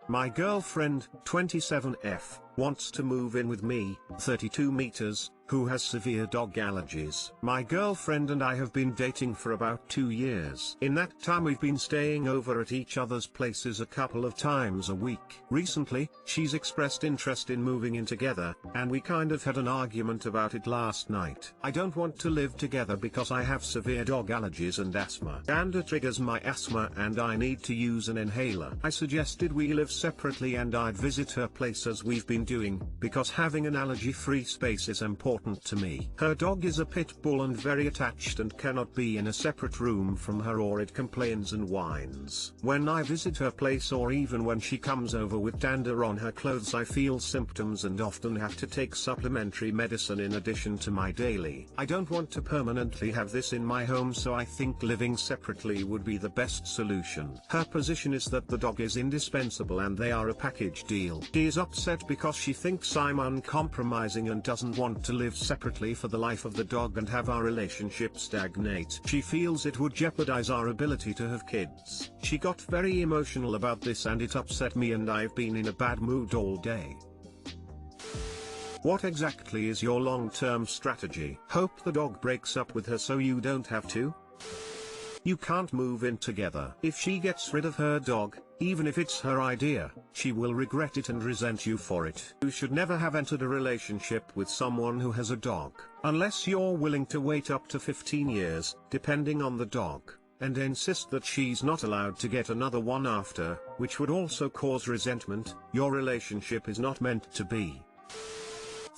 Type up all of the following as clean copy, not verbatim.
My girlfriend, 27F, wants to move in with me, 32 meters, who has severe dog allergies. My girlfriend and I have been dating for about 2 years. In that time we've been staying over at each other's places a couple of times a week. Recently, she's expressed interest in moving in together, and we kind of had an argument about it last night. I don't want to live together because I have severe dog allergies and asthma. Danda triggers my asthma and I need to use an inhaler. I suggested we live separately and I'd visit her place as we've been doing, because having an allergy-free space is important to me. Her dog is a pit bull and very attached and cannot be in a separate room from her or it complains and whines. When I visit her place or even when she comes over with dander on her clothes I feel symptoms and often have to take supplementary medicine in addition to my daily. I don't want to permanently have this in my home, so I think living separately would be the best solution. Her position is that the dog is indispensable and they are a package deal. She is upset because she thinks I'm uncompromising and doesn't want to live separately for the life of the dog and have our relationship stagnate. She feels it would jeopardize our ability to have kids. She got very emotional about this and it upset me and I've been in a bad mood all day. What exactly is your long-term strategy? Hope the dog breaks up with her so you don't have to? You can't move in together. If she gets rid of her dog, even if it's her idea, she will regret it and resent you for it. You should never have entered a relationship with someone who has a dog, unless you're willing to wait up to 15 years, depending on the dog, and insist that she's not allowed to get another one after, which would also cause resentment. Your relationship is not meant to be.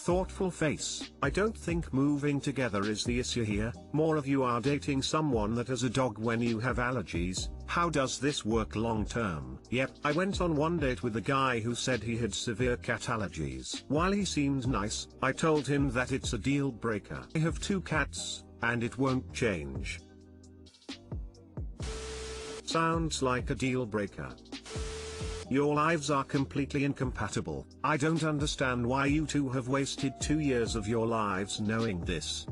Thoughtful face. I don't think moving together is the issue here. More of you are dating someone that has a dog when you have allergies. How does this work long term? Yep, I went on one date with a guy who said he had severe cat allergies. While he seemed nice, I told him that it's a deal breaker. I have 2 cats, and it won't change. Sounds like a deal breaker. Your lives are completely incompatible. I don't understand why you two have wasted 2 years of your lives knowing this.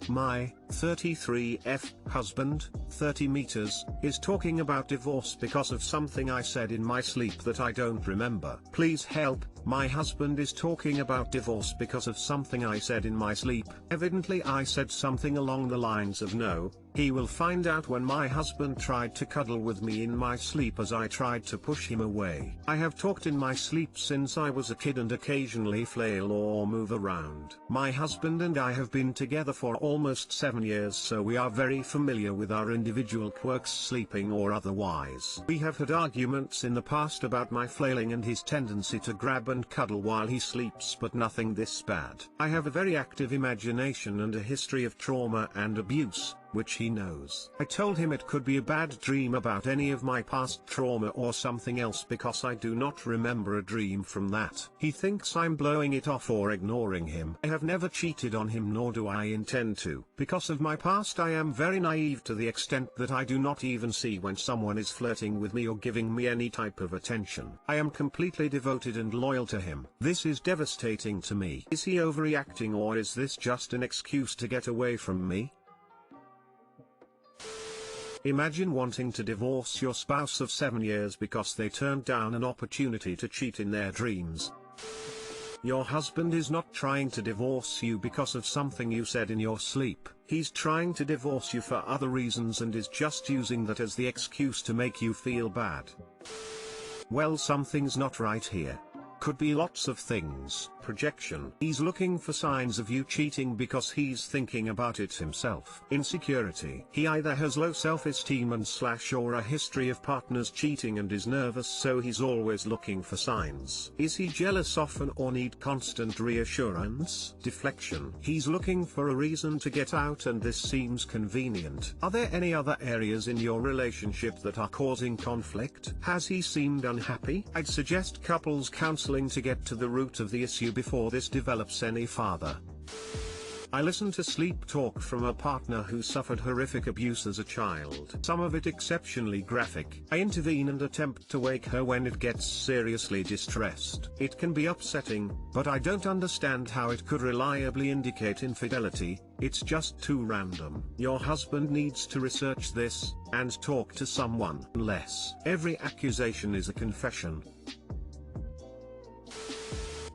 My 33F husband, 30 meters, is talking about divorce because of something I said in my sleep that I don't remember. Please help. My husband is talking about divorce because of something I said in my sleep. Evidently I said something along the lines of no, he will find out when my husband tried to cuddle with me in my sleep as I tried to push him away. I have talked in my sleep since I was a kid and occasionally flail or move around. My husband and I have been together for almost 7 years, so we are very familiar with our individual quirks, sleeping or otherwise. We have had arguments in the past about my flailing and his tendency to grab and cuddle while he sleeps, but nothing this bad. I have a very active imagination and a history of trauma and abuse, which he knows. I told him it could be a bad dream about any of my past trauma or something else because I do not remember a dream from that. He thinks I'm blowing it off or ignoring him. I have never cheated on him, nor do I intend to. Because of my past, I am very naive to the extent that I do not even see when someone is flirting with me or giving me any type of attention. I am completely devoted and loyal to him. This is devastating to me. Is he overreacting or is this just an excuse to get away from me? Imagine wanting to divorce your spouse of 7 years because they turned down an opportunity to cheat in their dreams. Your husband is not trying to divorce you because of something you said in your sleep. He's trying to divorce you for other reasons and is just using that as the excuse to make you feel bad. Well, something's not right here. Could be lots of things. Projection. He's looking for signs of you cheating because he's thinking about it himself. Insecurity. He either has low self-esteem and or a history of partners cheating and is nervous, so he's always looking for signs. Is he jealous often or need constant reassurance? Deflection. He's looking for a reason to get out and this seems convenient. Are there any other areas in your relationship that are causing conflict? Has he seemed unhappy? I'd suggest couples counseling to get to the root of the issue before this develops any farther. I listen to sleep talk from a partner who suffered horrific abuse as a child. Some of it exceptionally graphic. I intervene and attempt to wake her when it gets seriously distressed. It can be upsetting, but I don't understand how it could reliably indicate infidelity. It's just too random. Your husband needs to research this, and talk to someone. Unless every accusation is a confession.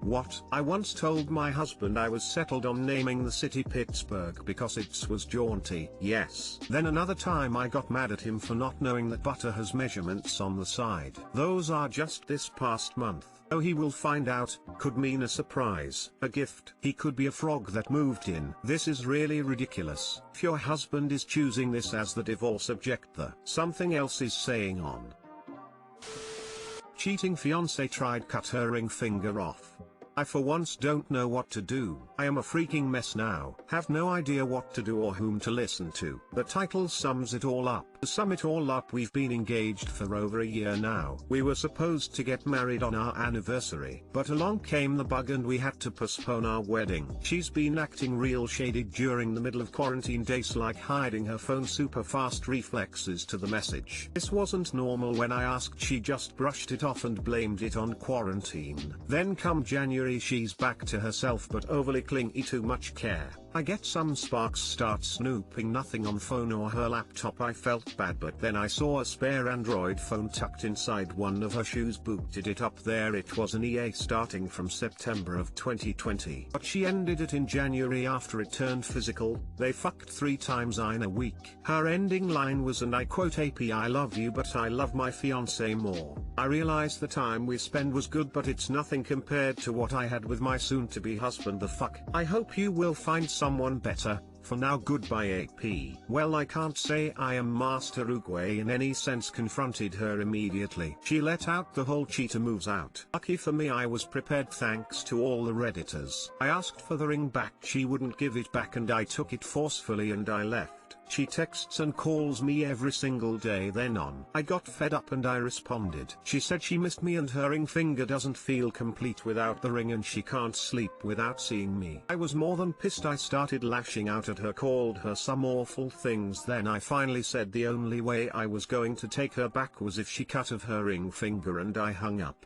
What? I once told my husband I was settled on naming the city Pittsburgh because it was jaunty. Yes. Then another time I got mad at him for not knowing that butter has measurements on the side. Those are just this past month. Oh, he will find out. Could mean a surprise, a gift. He could be a frog that moved in. This is really ridiculous. If your husband is choosing this as the divorce object, something else is saying on. Cheating fiancé tried cut her ring finger off. I for once don't know what to do. I am a freaking mess now. Have no idea what to do or whom to listen to. The title sums it all up. To sum it all up, we've been engaged for over a year now. We were supposed to get married on our anniversary, but along came the bug and we had to postpone our wedding. She's been acting real shady during the middle of quarantine days, like hiding her phone, super fast reflexes to the message. This wasn't normal when I asked. She just brushed it off and blamed it on quarantine. Then come January, she's back to herself but overly clingy, too much care. I get some sparks, start snooping, nothing on phone or her laptop. I felt bad, but then I saw a spare Android phone tucked inside one of her shoes, booted it up there. It was an EA starting from September of 2020. But she ended it in January after it turned physical. They fucked 3 times in a week. Her ending line was, and I quote, AP, I love you but I love my fiancé more. I realized the time we spend was good, but it's nothing compared to what I had with my soon-to-be husband. The fuck? I hope you will find someone better. For now, goodbye, AP. Well, I can't say I am Master Uguay in any sense. Confronted her immediately. She let out the whole cheater moves out. Lucky for me, I was prepared thanks to all the Redditors. I asked for the ring back. She wouldn't give it back and I took it forcefully and I left. She texts and calls me every single day. Then on, I got fed up and I responded. She said she missed me and her ring finger doesn't feel complete without the ring and she can't sleep without seeing me. I was more than pissed. I started lashing out at her, called her some awful things. Then I finally said the only way I was going to take her back was if she cut off her ring finger, and I hung up.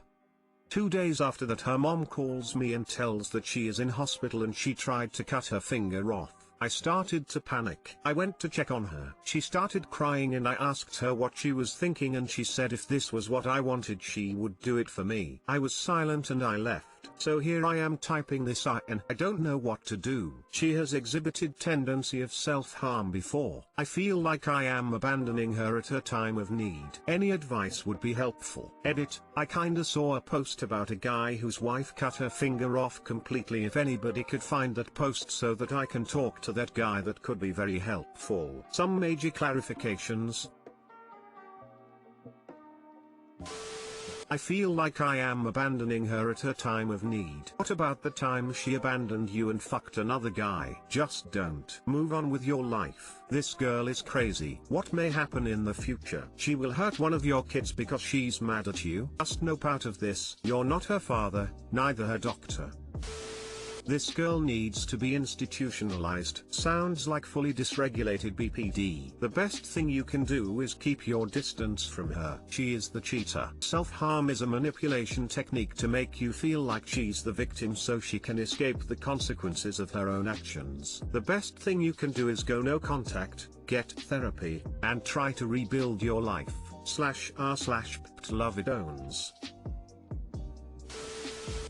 2 days after that, her mom calls me and tells that she is in hospital and she tried to cut her finger off. I started to panic. I went to check on her. She started crying and I asked her what she was thinking, and she said if this was what I wanted she would do it for me. I was silent and I left. So here I am typing this and I don't know what to do. She has exhibited tendency of self-harm before. I feel like I am abandoning her at her time of need. Any advice would be helpful. Edit, I kinda saw a post about a guy whose wife cut her finger off completely. If anybody could find that post so that I can talk to that guy, that could be very helpful. Some major clarifications. I feel like I am abandoning her at her time of need. What about the time she abandoned you and fucked another guy? Just don't. Move on with your life. This girl is crazy. What may happen in the future? She will hurt one of your kids because she's mad at you. Just nope out of this. You're not her father, neither her doctor. This girl needs to be institutionalized. Sounds like fully dysregulated BPD. The best thing you can do is keep your distance from her. She is the cheater. Self-harm is a manipulation technique to make you feel like she's the victim so she can escape the consequences of her own actions. The best thing you can do is go no contact, get therapy, and try to rebuild your life. /r/ptlovidowns.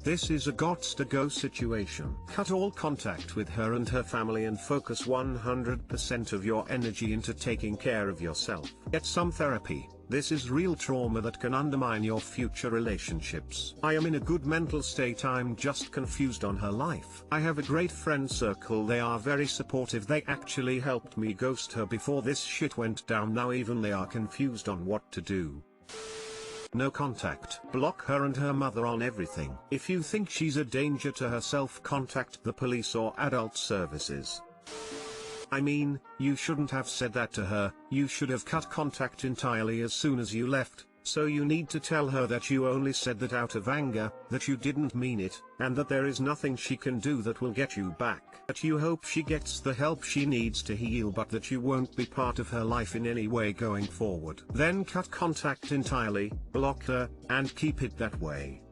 This is a gots-to-go situation. Cut all contact with her and her family and focus 100% of your energy into taking care of yourself. Get some therapy. This is real trauma that can undermine your future relationships. I am in a good mental state. I'm just confused on her life. I have a great friend circle. They are very supportive. They actually helped me ghost her before this shit went down. Now even they are confused on what to do. No contact. Block her and her mother on everything. If you think she's a danger to herself, contact the police or adult services. I mean, you shouldn't have said that to her. You should have cut contact entirely as soon as you left. So you need to tell her that you only said that out of anger, that you didn't mean it, and that there is nothing she can do that will get you back. That you hope she gets the help she needs to heal, but that you won't be part of her life in any way going forward. Then cut contact entirely, block her, and keep it that way.